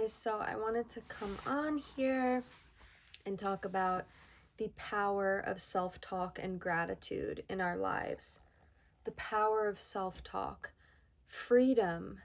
guys. So I wanted to come on here and talk about the power of self-talk and gratitude in our lives. The power of self-talk, freedom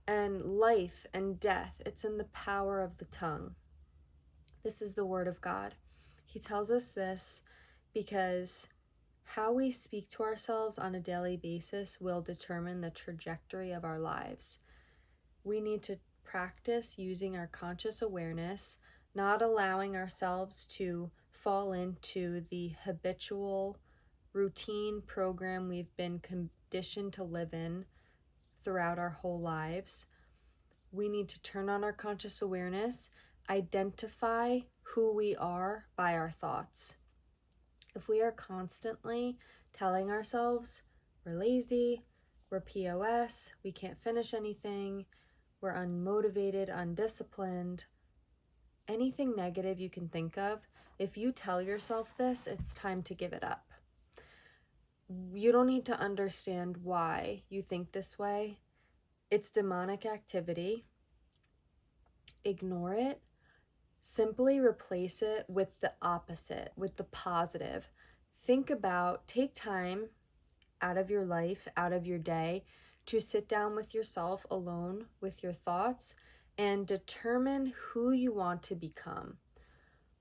and life and death. It's in the power of the tongue. This is the word of God. He tells us this because how we speak to ourselves on a daily basis will determine the trajectory of our lives. We need to practice using our conscious awareness, not allowing ourselves to fall into the habitual routine program we've been conditioned to live in throughout our whole lives. We need to turn on our conscious awareness, identify who we are by our thoughts. If we are constantly telling ourselves we're lazy, we're POS, we can't finish anything, we're unmotivated, undisciplined, anything negative you can think of, if you tell yourself this, it's time to give it up. You don't need to understand why you think this way. It's demonic activity. Ignore it. Simply replace it with the opposite, with the positive. Take time out of your life, out of your day, to sit down with yourself alone with your thoughts and determine who you want to become.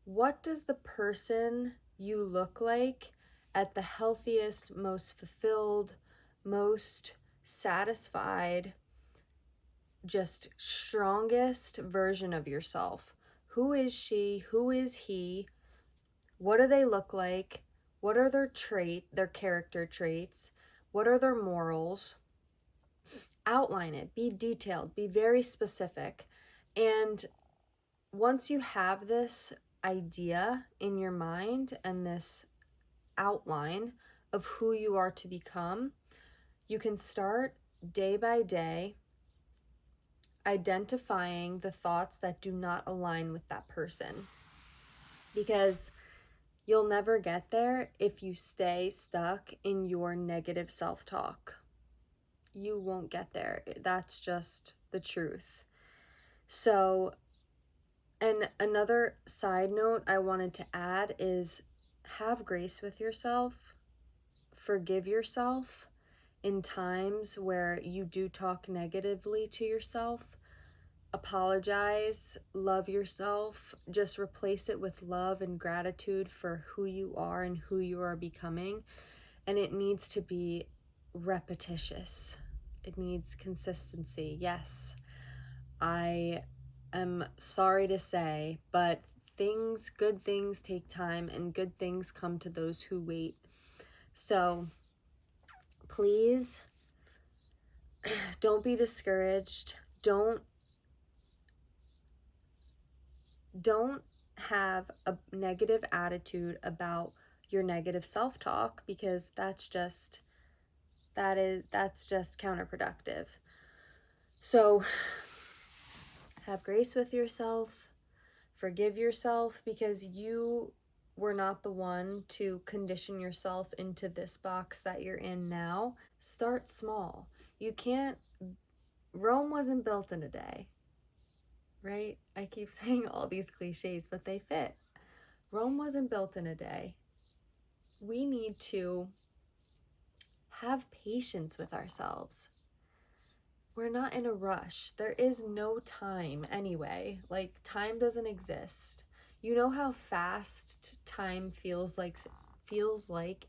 What does the person you look like at the healthiest, most fulfilled, most satisfied, just strongest version of yourself? Who is she? Who is he? What do they look like? What are their character traits? What are their morals? Outline it, be detailed, be very specific. And once you have this idea in your mind and this outline of who you are to become, you can start day by day identifying the thoughts that do not align with that person. Because you'll never get there if you stay stuck in your negative self-talk. You won't get there. That's just the truth. So, and another side note I wanted to add is have grace with yourself. Forgive yourself in times where you do talk negatively to yourself. Apologize, love yourself, just replace it with love and gratitude for who you are and who you are becoming. And it needs to be repetitious. It needs consistency. Yes, I am sorry to say, but good things take time, and good things come to those who wait. So please don't be discouraged. Don't have a negative attitude about your negative self-talk, because that's just counterproductive. So have grace with yourself, forgive yourself, because you were not the one to condition yourself into this box that you're in now. Start small. Rome wasn't built in a day. Right? I keep saying all these cliches, but they fit. Rome wasn't built in a day. We need to have patience with ourselves. We're not in a rush. There is no time anyway. Like, time doesn't exist. You know how fast time feels like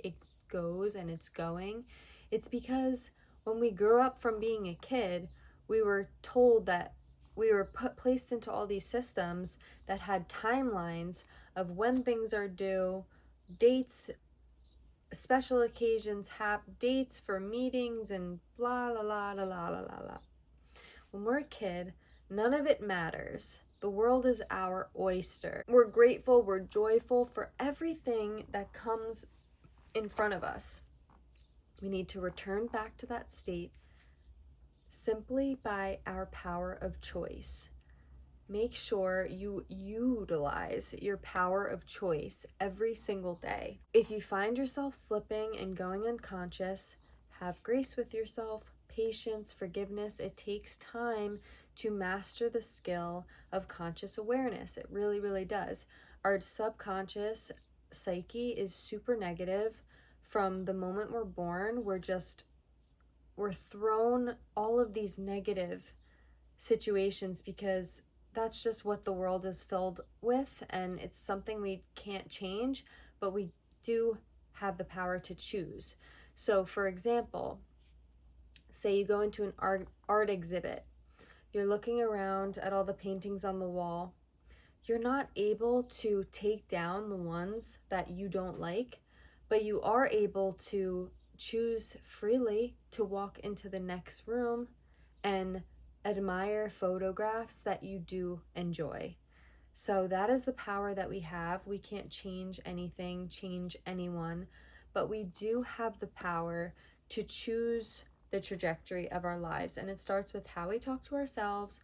it goes and it's going? It's because when we grew up from being a kid, we were told that we were placed into all these systems that had timelines of when things are due, dates, special occasions, dates for meetings, and blah, la, la, la, la, la, la, la. When we're a kid, none of it matters. The world is our oyster. We're grateful, we're joyful for everything that comes in front of us. We need to return back to that state simply by our power of choice. Make sure you utilize your power of choice every single day. If you find yourself slipping and going unconscious, have grace with yourself, patience, forgiveness. It takes time to master the skill of conscious awareness. It really, really does. Our subconscious psyche is super negative. From the moment we're born, we're thrown all of these negative situations because that's just what the world is filled with, and it's something we can't change, but we do have the power to choose. So for example, say you go into an art exhibit, you're looking around at all the paintings on the wall, you're not able to take down the ones that you don't like, but you are able to choose freely to walk into the next room and admire photographs that you do enjoy. So that is the power that we have. We can't change anything, change anyone, but we do have the power to choose the trajectory of our lives. And it starts with how we talk to ourselves.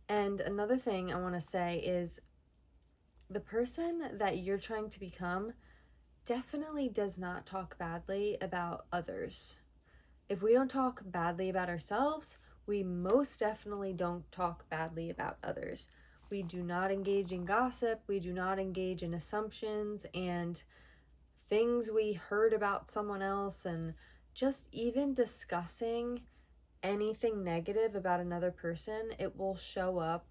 And another thing I want to say is the person that you're trying to become definitely does not talk badly about others. If we don't talk badly about ourselves, we most definitely don't talk badly about others. We do not engage in gossip. We do not engage in assumptions and things we heard about someone else, and just even discussing anything negative about another person, it will show up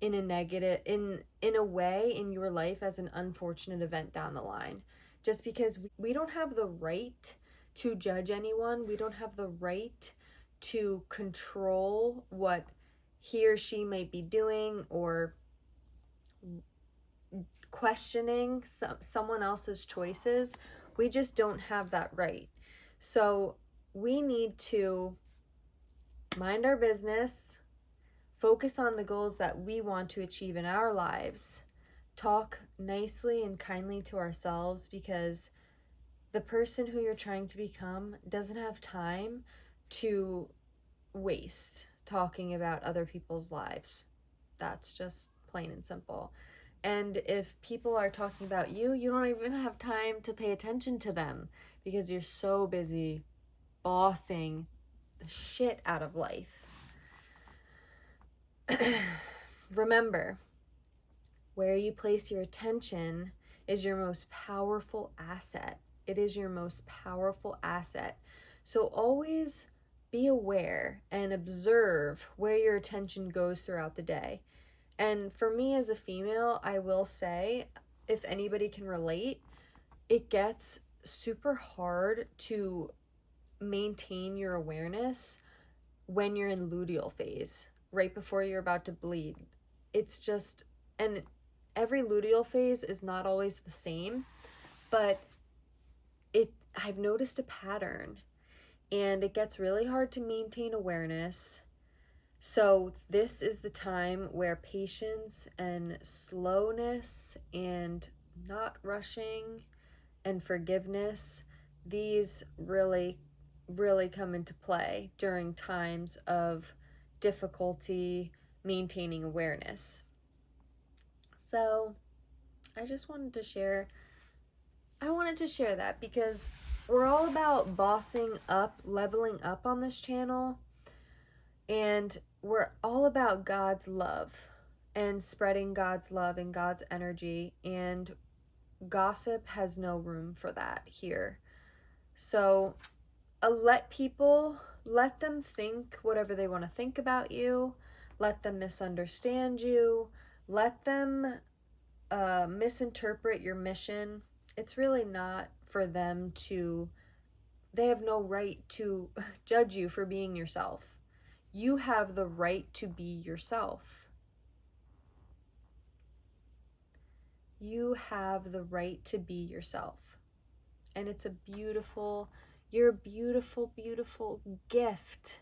in a negative in a way in your life as an unfortunate event down the line. Just because we don't have the right to judge anyone, we don't have the right to control what he or she might be doing or questioning someone else's choices. We just don't have that right. So we need to mind our business, focus on the goals that we want to achieve in our lives, talk nicely and kindly to ourselves, because the person who you're trying to become doesn't have time to waste talking about other people's lives. That's just plain and simple. And if people are talking about you, you don't even have time to pay attention to them because you're so busy bossing the shit out of life. Remember, where you place your attention is your most powerful asset. It is your most powerful asset. So always be aware and observe where your attention goes throughout the day. And for me as a female, I will say, if anybody can relate, it gets super hard to maintain your awareness when you're in luteal phase, right before you're about to bleed. It's just, and every luteal phase is not always the same, but I've noticed a pattern, and it gets really hard to maintain awareness. So this is the time where patience and slowness and not rushing and forgiveness, these really, really come into play during times of difficulty maintaining awareness. So I just wanted to share that because we're all about bossing up, leveling up on this channel, and we're all about God's love and spreading God's love and God's energy, and gossip has no room for that here. So let them think whatever they want to think about you, let them misunderstand you, let them misinterpret your mission. It's really not for them to, they have no right to judge you for being yourself. You have the right to be yourself. You have the right to be yourself. And it's you're a beautiful, beautiful gift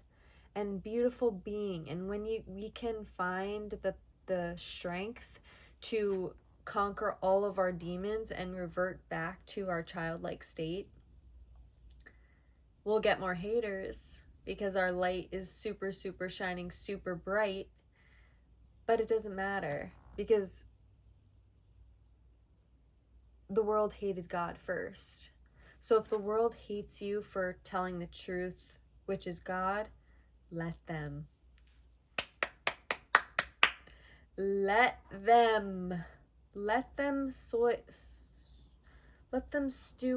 and beautiful being. And when we can find the strength to conquer all of our demons and revert back to our childlike state, we'll get more haters because our light is super, super shining, super bright. But it doesn't matter because the world hated God first. So if the world hates you for telling the truth, which is God, let them. let them let them stew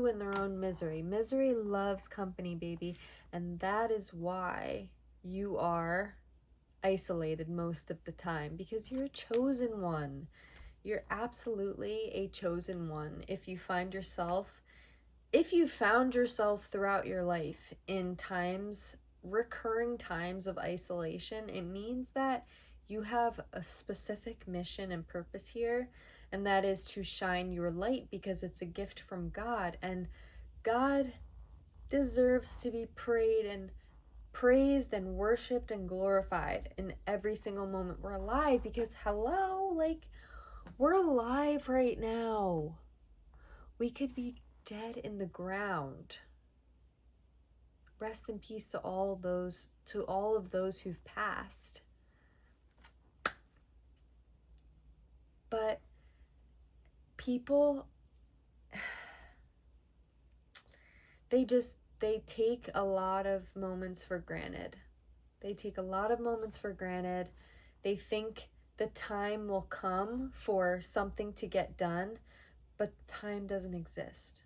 in their own misery. Misery loves company, baby. And that is why you are isolated most of the time, because you're a chosen one. You're absolutely a chosen one. If you found yourself throughout your life in recurring times of isolation, it means that you have a specific mission and purpose here, and that is to shine your light, because it's a gift from God, and God deserves to be praised and worshiped and glorified in every single moment we're alive, because hello, like, we're alive right now. We could be dead in the ground. Rest in peace to all of those who've passed. But people, they take a lot of moments for granted. They think the time will come for something to get done, but time doesn't exist.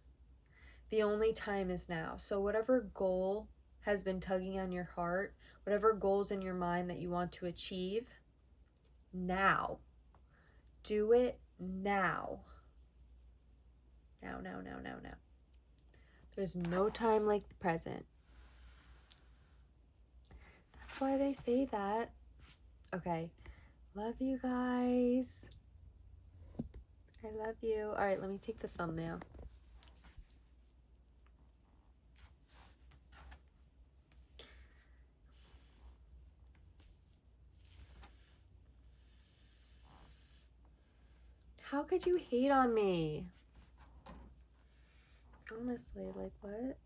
The only time is now. So whatever goal has been tugging on your heart, whatever goals in your mind that you want to achieve, now. Do it now. Now. There's no time like the present. That's why they say that. Okay. Love you guys. I love you. All right, let me take the thumbnail. How could you hate on me? Honestly, like, what?